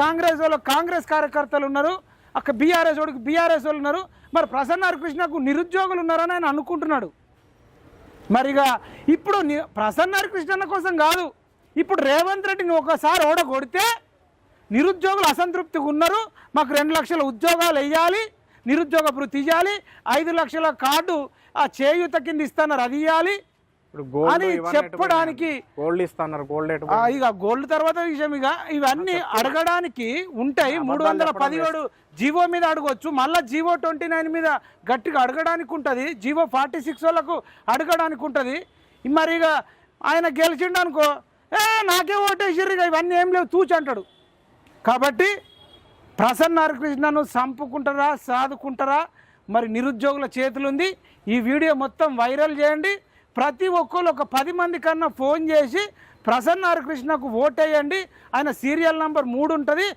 కాంగ్రెస్ వాళ్ళు కాంగ్రెస్ కార్యకర్తలు ఉన్నారు, అక్కడ బీఆర్ఎస్ వాడికి బీఆర్ఎస్ వాళ్ళు ఉన్నారు. మరి ప్రసన్న కృష్ణకు నిరుద్యోగులు ఉన్నారని ఆయన అనుకుంటున్నాడు. మరిగా ఇప్పుడు ప్రసన్న కృష్ణ కోసం కాదు, ఇప్పుడు రేవంత్ రెడ్డిని ఒకసారి ఓడగొడితే నిరుద్యోగులు అసంతృప్తిగా ఉన్నారు. మాకు 2 లక్షల ఉద్యోగాలు వేయాలి, నిరుద్యోగ భృతి ఇవ్వాలి, 5 లక్షల కార్డు ఆ చేయూత కింద ఇస్తున్నారు అది ఇవ్వాలి అని చెప్పడానికి గోల్డ్ ఇస్తున్నారు. గోల్డ్ ఇక గోల్డ్ తర్వాత విషయం, ఇక ఇవన్నీ అడగడానికి ఉంటాయి. 317 జీవో మీద అడగవచ్చు, మళ్ళీ జీవో 29 మీద గట్టిగా అడగడానికి ఉంటుంది, జీవో 46 వాళ్ళకు అడగడానికి ఉంటుంది. మరి ఇక ఆయన గెలిచిండు అనుకో, నాకే ఓటేసిర్రు, ఇక ఇవన్నీ ఏం లేవు తూచి అంటాడు. కాబట్టి ప్రసన్న కృష్ణను చంపుకుంటారా సాదుకుంటారా మరి నిరుద్యోగుల చేతులు ఉంది. ఈ వీడియో మొత్తం వైరల్ చేయండి. ప్రతి ఒక్కరు ఒక 10 మంది కన్నా ఫోన్ చేసి ప్రసన్న కృష్ణకు ఓటేయండి, ఆయన సీరియల్ నంబర్ 3 ఉంటుంది.